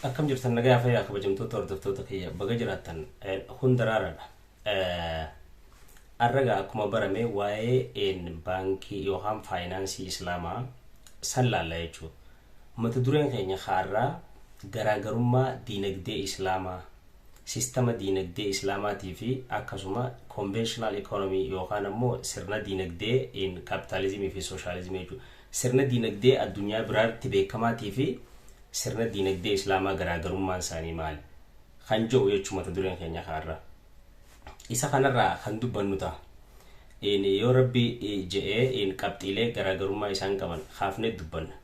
Akkam jirtan nagaa fayyaa kabajamtoota hordoftoota kiyya baga jiraattan hundaraaraadha. Arraga akkuma barame waa'ee baankii yookaan faayinaansii islaamaa san laalla jechuudha. Mata dureen keenya har'aa garaagarummaa diinagdee islaamaa, sistema diinagdee islaamaatii fi akkasuma conventional economy yookaan ammoo sirna diinagdee kapitaalizimii fi sooshaalizimii jechuudha. Sirna diinagdee addunyaa biraatti beekamaatii fi sirna diinagdee islaamaa garaagarummaan isaanii maali? Kan jedhu jechuudha mata dureen keenya har'aa. Isa kanarraa kan dubbannu ta'a. Yoo rabbi je'ee qabxiilee garaagarummaa isaan qaban haafnee dubbanna.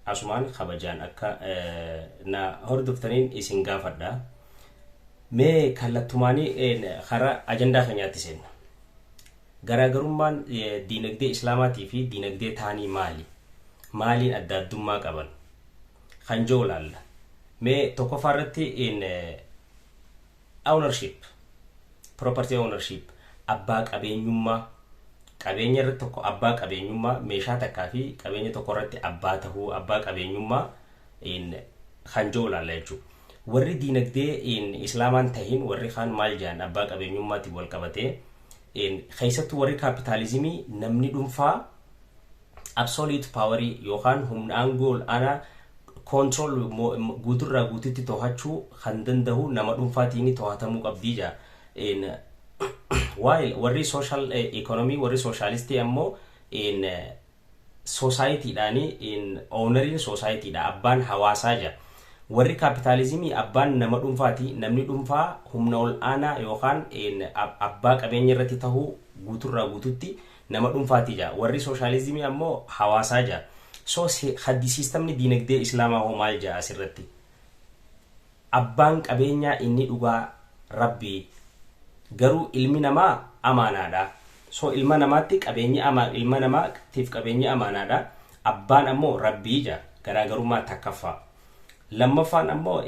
Asumaan kabajaan akka na hordoftaniin isin gaafadha. Mee kallattumaanii karaa ajandaa keenyaatti seenna. Garaagarummaan diinagdee islaamaatii fi diinagdee taanii maali? Maaliin adda addummaa qaban? Kan jedhu laalla. Mee tokkoffaa irratti ownership, property ownership, abbaa qabeenyummaa, qabeenya irratti tokko abbaa qabeenyummaa, meeshaa takkaa fi qabeenya tokko irratti abbaa tahuu, abbaa qabeenyummaa kan jedhu laalla jechuudha. Warri diinagdee islaamaan tahin warri kaan maal jedhan abbaa qabeenyummaatti wal qabatee keessattuu warri kapitaalizimii namni dhuunfaa absolute power yookaan humna aangoo ana control guuturraa guututti to'achuu kan danda'u nama dhuunfaatiin to'atamuu qabdii jaa. While warri social economy warri socialistii ammoo society dhaani owneriin society dha, abbaan hawaasaa jaa. Warri kapitaalizimii abbaan nama dhuunfaati, namni dhuunfaa humna ol aanaa yookaan abbaa qabeenya irratti tahuu guuturraa guututti nama dhuunfaati jaa. Warri sooshaalizimii ammoo hawaasaa jaa. So haddi sistemni diinagdee islaamaa hoo maal jaa asirratti? Abbaan qabeenyaa inni dhugaa rabbii, garuu ilmi namaa amaanaadha. So ilma namaatti qabeenyi ilma namaatiif qabeenyi amaanaadha. Abbaan ammoo rabbii jaa. Garaagarummaa takkaffaa. Lammaffaan ammoo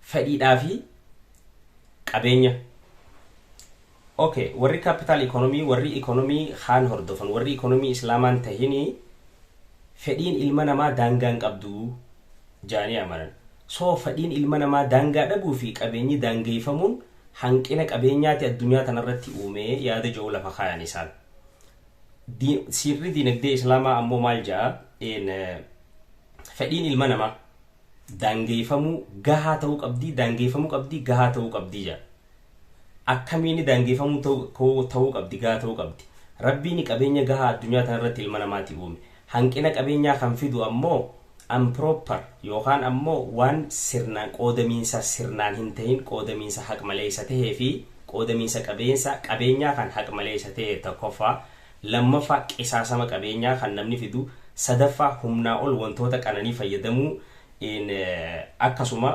fedhiidhaa fi qabeenya. Okay, warri capital economy, warri economy haan hordofan, warri economy islaamaan tahini fedhiin ilma namaa daangaan qabdu jaanii amanan. So fedhiin ilma namaa daangaa dhabuu fi qabeenyi daangeeffamuun hanqina qabeenyaati addunyaa kanarratti uumee yaada jiru lafa kaayan isaan. Sirri diinagdee islaamaa ammoo maal jaa? Fedhiin ilma namaa daangeeffamuu gahaa ta'uu qabdi, daangeeffamuu qabdi, gahaa ta'uu qabdi jaa. Akkamiin daangeeffamuu ta'uu qabdi, gahaa ta'uu qabdi? Rabbiin qabeenya gahaa addunyaa kanarratti ilma namaatti uume. Hanqina qabeenyaa kan fidu ammoo improper yookaan ammoo waan sirnaan qoodamiinsa sirnaan hin tahin qoodamiinsa haq maleessa tahee fi qoodamiinsa qabeenyaa kan haq maleessa tahee tokkoffaa. Lammaffaa qisaasama qabeenyaa kan namni fidu. Sadaffaa humnaa ol wantoota qananii fayyadamuu akkasuma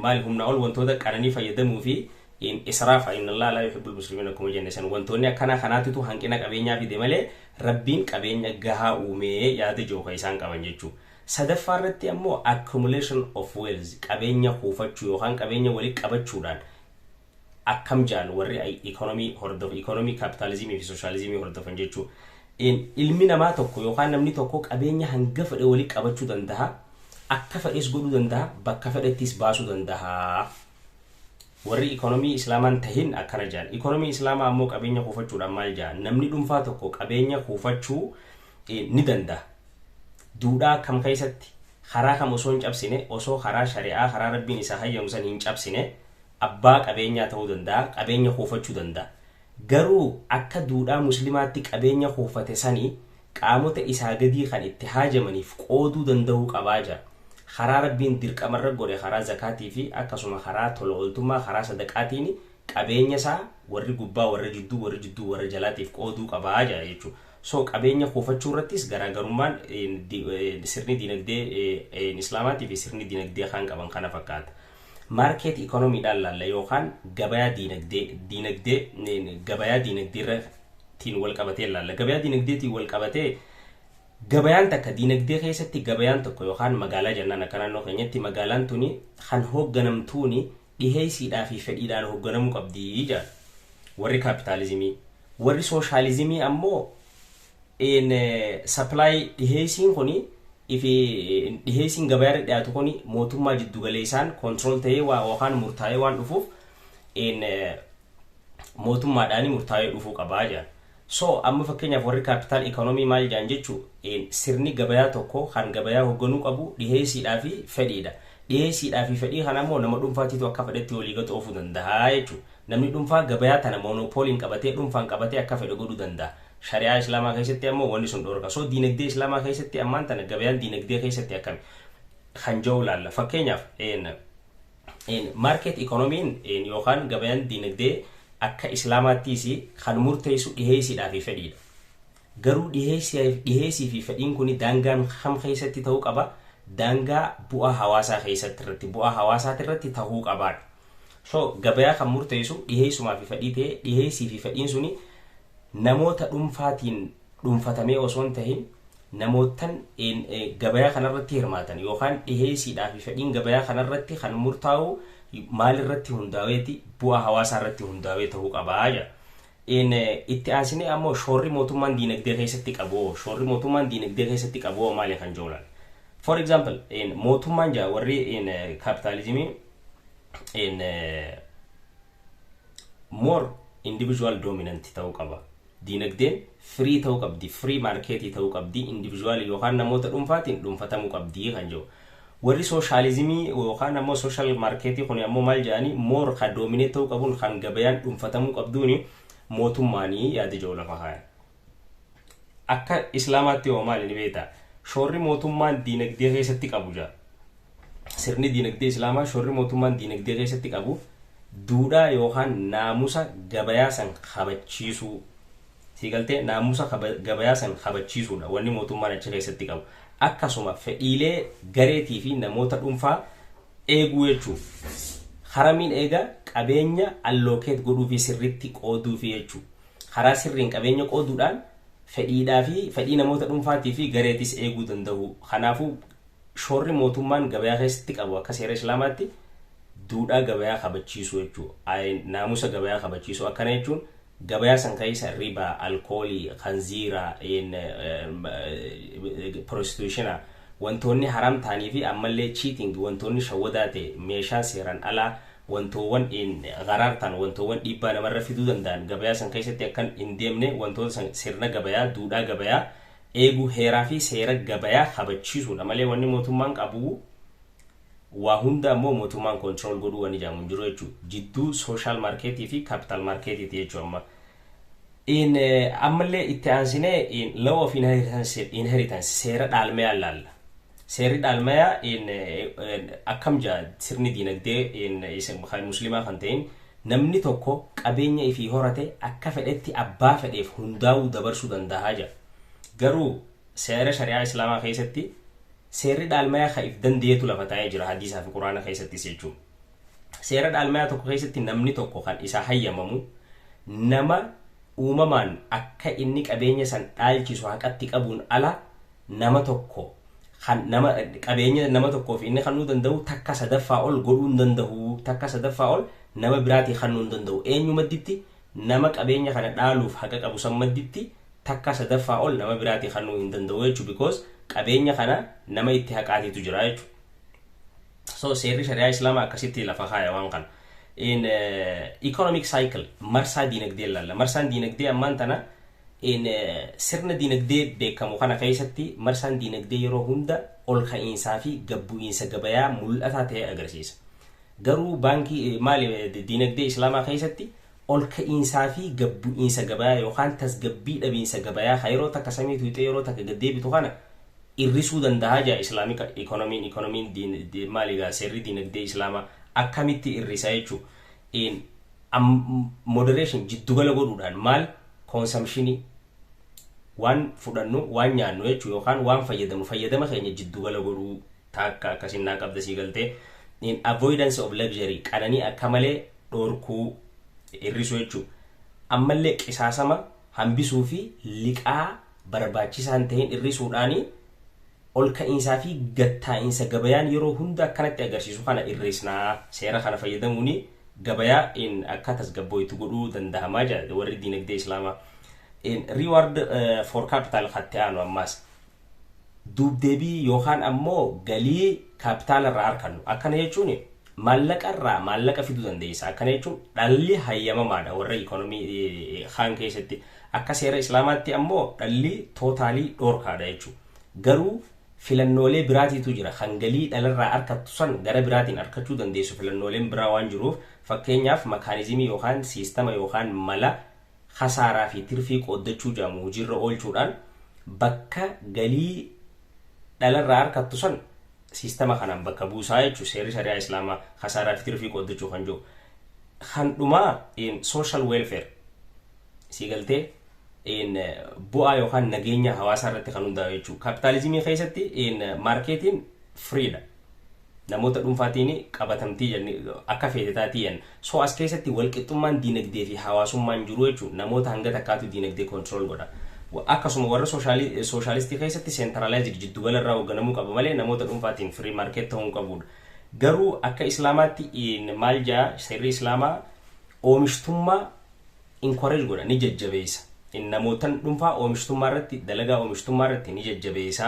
maal humnaa ol wantoota qananii fayyadamuu fi israafa inna Allah la yuhibbul muslimin akkuma jenne san wantoonni akkana kanaatitu hanqina qabeenyaa fide malee rabbiin qabeenya gahaa uumee yaada jooka isaan qaban jechuu. Sadaffaa irratti ammoo accumulation of wealth, qabeenya kuufachuu yookaan qabeenya walitti qabachuudhaan akkam jaan warri economy capitalizimii fi socializimii hordofan jechuu. Ilmi namaa tokko yookaan namni tokko qabeenya hanga fedhe walitti qabachuu danda'a, akka fedhes godhuu danda'a, bakka fedhettis baasuu danda'a. Warri economy islaamaan tahin akkana jaan. Economy islaamaa ammoo qabeenya kuufachuudhaan maal jaan? Namni dhuunfaa tokko qabeenya kuufachuu ni danda'a. Duudhaa kam keessatti karaa kam osoo hin cabsine, osoo karaa shari'aa karaa rabbiin isaa hayyamu san hin cabsine abbaa qabeenyaa ta'uu danda'a, qabeenya kuufachuu danda'a. Garuu akka duudhaa muslimaatti qabeenya kuufate sanii qaamota isaa gadii kan itti haajamaniif qooduu danda'uu qabaa jira. Karaa rabbiin dirqamarra godhe karaa zakaatii fi akkasuma karaa tola ooltummaa karaa sadaqaatiin qabeenya isaa warri gubbaa warra jidduu warra jalaatiif qooduu qabaa jira jechuudha. So qabeenya kuufachuu irrattis garaagarummaan sirni diinagdee islaamaatii fi sirni diinagdee kan qaban kana fakkaata. Market economy dhaan laalla yookaan gabayaa diinagdeetiin wal qabatee laalla. Gabayaa diinagdeetiin wal qabatee gabayaan takka diinagdee keessatti gabayaan tokko yookaan magaalaa jennaan akka naannoo keenyatti magaalaan tuni kan hoogganamtuuni dhiheessiidhaa fi fedhiidhaan hoogganamuu qabdi jaa warri kapitaalizimii. Warri sooshaalizimii ammoo in supply dhiheessiin kuni ifi dhiheessiin gabayaa dhiyaatu kuni mootummaa jiddu galeessaan control ta'ee waan murtaa'ee waan dhufuuf in mootummaadhaan murtaa'ee dhufuu qabaa jira. So amma fakkeenyaaf warri capital economy maal jaan jechuun sirni gabayaa tokko kan gabayaa hoogganuu qabu dhiheessiidhaa fi fedhiidha. Dhiheessiidhaa fi fedhii kana immoo nama dhuunfaatiitu akka fedhetti walii gatu oofuu danda'a jechuudha. Namni dhuunfaa gabayaa tana monopoliin qabatee dhuunfaan qabatee akka fedhe godhuu danda'a. Shari'aa Islaamaa keessatti ammoo wanni sun dhorka. So diinagdee Islaamaa keessatti ammaan tana gabayaan diinagdee keessatti akkami kan jiru laalla. Fakkeenyaaf market economiin yookaan gabayaan diinagdee akka Islaamaattiis kan murteessu dhiheessiidhaa fi fedhiidha. Garuu dhiheessii fi fedhiin kun daangaan kam keessatti ta'uu qaba? Daangaa bu'aa hawaasaa keessatti irratti bu'aa hawaasaati irratti ta'uu qabaadha. So gabayaa kan murteessu dhiheessumaa fi fedhii ta'ee dhiheessii fi fedhiin suni namoota dhuunfaatiin dhuunfatamee osoo hin tahin namootan gabayaa kanarratti hirmaatan yookaan dhiheessiidhaa fi fedhiin gabayaa kanarratti kan murtaa'u maalirratti hundaa'eeti bu'aa hawaasaa irratti hundaa'ee ta'uu qabaa jira. Itti aansinee ammoo shoorri mootummaan diinagdee keessatti qabu maali kan jiru? For example, mootummaan jaa warri capitalismii more individual dominant ta'uu qaba. Diinagdeen free ta'uu qabdi, free marketii ta'uu qabdi, individual yookaan namoota dhuunfaatiin dhuunfatamuu qabdi kan jiru. Warri socialismii yookaan ammoo social marketii kun ammoo maal jedhani more kan dominate ta'uu qabuun kan gabayaan dhuunfatamuu qabduuni mootummaanii yaada jiru lafa kaaya. Akka Islaamaatti yoo maali ni beektaa? Shoorri mootummaan diinagdee keessatti qabu jira. Sirni diinagdee Islaamaa shoorri mootummaan diinagdee keessatti qabu duudhaa yookaan naamusa gabayaa san kabachiisuu. Siigaltee naamusa gabayaa san kabachiisuudha wanni mootummaan achi keessatti qabu. Akkasuma fedhiilee gareetii fi namoota dhuunfaa eeguu jechuudha. Haramiin eega qabeenya allocate godhuu fi sirriitti qooduu fi jechuudha. Karaa sirriin qabeenya qooduudhaan fedhii namoota dhuunfaatii fi gareetis eeguu danda'u. Kanaafuu shoorri mootummaan gabayaa keessatti qabu akka seera Islaamaatti duudhaa gabayaa kabachiisuu jechuudha. Naamusa gabayaa kabachiisuu akkana jechuun gabayaa san keessa riba, alkoolii, khanziira, prostitution wantoonni haram ta'anii fi ammallee cheating wantoonni shawwadaa ta'e meeshaan seeraan alaa wantoowwan garaartaan wantoowwan dhiibbaa namarra fiduu danda'an gabayaa san keessatti akkan hin deemne wantoota sirna gabayaa duudhaa gabayaa eeguu heeraa fi seera gabayaa kabachiisuudha malee wanni mootummaan qabu waa hunda ammoo mootummaan control godhuu wani jaamu jiru jechuudha. Jidduu social marketii fi capital marketii jechuudha. Ammallee itti aansinee law of inheritance seera dhaalmayaa laalla. Seerri dhaalmayaa akkam jaa sirni diinagdee kan musliimaa kan ta'in namni tokko qabeenya ifii horate akka fedhetti abbaa fedheef hundaa'uu dabarsuu danda'a jira. Garuu seera shari'aa Islaamaa keessatti seerri dhaalmayaa kan if dandeetu lafa taa'ee jira hadiisaa fi quraana keessattis jechuudha. Seera dhaalmayaa tokko keessatti namni tokko kan isaa hayyamamu nama uumamaan akka inni qabeenya san dhaalchisu haqatti qabuun ala nama tokko kan qabeenya nama tokkoof inni kannuu danda'u takka sadaffaa ol godhuu hin danda'u. Takka sadaffaa ol nama biraatii kannuu hin danda'u. Eenyu madditti nama qabeenya kana dhaaluuf haqa qabu san madditti takka sadaffaa ol nama biraatii kannuu hin danda'u jechuudha. Because qabeenya kana nama itti haqaatiitu jira jechuudha. So seerri shari'aa Islaamaa akkasitti lafa kaaya waan kana. Economic cycle marsaa diinagdee laalla. Marsaan diinagdee ammaan tana sirna diinagdee beekamu kana keessatti marsaan diinagdee yeroo hunda ol ka'iinsaa fi gabbu'iinsa gabayaa mul'ataa ta'e agarsiisa. Garuu baankii maali diinagdee Islaamaa keessatti ol ka'iinsaa fi gabbu'iinsa gabayaa yookaan tasgabbii dhabiinsa gabayaa yeroo takka samii tuutee yeroo takka gaddeebitu kana irrisuu danda'a jaa Islaamic economiin maaligaa seerri diinagdee Islaamaa akkamitti irrisa jechuudha. Moderation jiddugala godhuudhaan maal consumptionii waan fudhannu waan nyaannu jechuudha yookaan waan fayyadama keenya jiddugala godhuu takka akkasiin naa qabda sii galtee avoidance of luxury qananii akka malee dhorkuu irrisuu jechuudha. Ammallee qisaasama hambisuu fi liqaa barbaachisaan ta'een irrisuudhaanii ol ka'iinsaa fi gattaa'insa gabayaan yeroo hunda akkanatti agarsiisu kana irrisnaa seera kana fayyadamuuni gabayaa akka tasgabbooytu godhuu danda'amaa jira warri diinagdee Islaamaa. reward for capital khatti'aanu ammas dubdeebii yookaan ammoo galii capital irraa argannu akkana jechuun maallaqa fiduu dandeessa akkana jechuun dhalli hayyamamaadha warra economy haan keessatti akka seera islaamaatti ammoo dhalli tootaalii dhorkaadha jechuudha garuu filannoolee biraatiitu jira kan galii dhalarraa argattu san gara biraatiin argachuu dandeessu filannooleen biraa waan jiruuf fakkeenyaaf makaanizimii yookaan siistama yookaan mala khasaaraa fi tirfii qooddachuu jedhamu hojiirra oolchuudhaan bakka galii dhalarraa argattu san siistama kanaan bakka buusaa jechuudha seerri shari'aa islaamaa khasaaraa fi tirfii qooddachuu kan jiru kan dhumaa social welfare siigaltee bu'aa yookaan nageenya hawaasaa irratti kan hundaa'u jechuudha kapitaalizimii keessatti marketiin freedom namoota dhuunfaatiin qabatamtii akka feetetaatiin so as keessatti walqixxummaan diinagdee fi hawaasummaan jiru jechuudha namoota hanga takkaatu diinagdee control godha akkasuma warra sooshaalistii keessatti centralized jiddugala irraa hoogganamuu qaba malee namoota dhuunfaatiin free market ta'uu qabudha garuu akka islaamaatti maal jaa seerri islaamaa oomishtummaa encourage godha ni jajjabeessa namootan dhuunfaa oomishtummaa irratti dalagaa oomishtummaa irratti ni jajjabeessa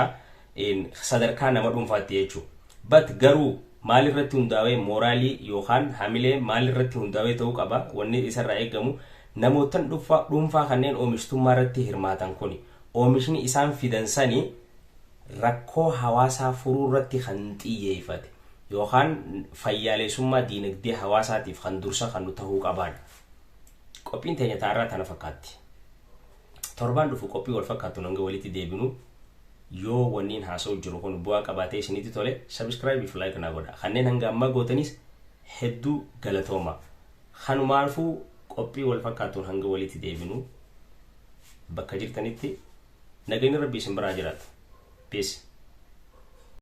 sadarkaa nama dhuunfaatti jechuudha but garuu maal irratti hundaa'ee mooraalii yookaan hamilee maal irratti hundaa'ee ta'uu qaba wanni isarraa eegamu namootan dhuunfaa kanneen oomishtummaa irratti hirmaatan kun oomishni isaan fidansanii rakkoo hawaasaa furuu irratti kan xiyyeeffate yookaan fayyaalessummaa diinagdee hawaasaatiif kan dursa kan ta'uu qabaadha qophiin teenya taarraa tana fakkaatti torbaan dhufu qophii wal fakkaatu hanga walitti deebinu yoo wanniin haasa'u jiru kun bu'aa qabaatee isinitti tole subscribe fi like na godha kanneen hanga amma gootanis hedduu galatooma kanumaafuu qophii wal fakkaatu hanga walitti deebinu bakka jirtanitti nageenyi rabbii isin biraa jiraatu peace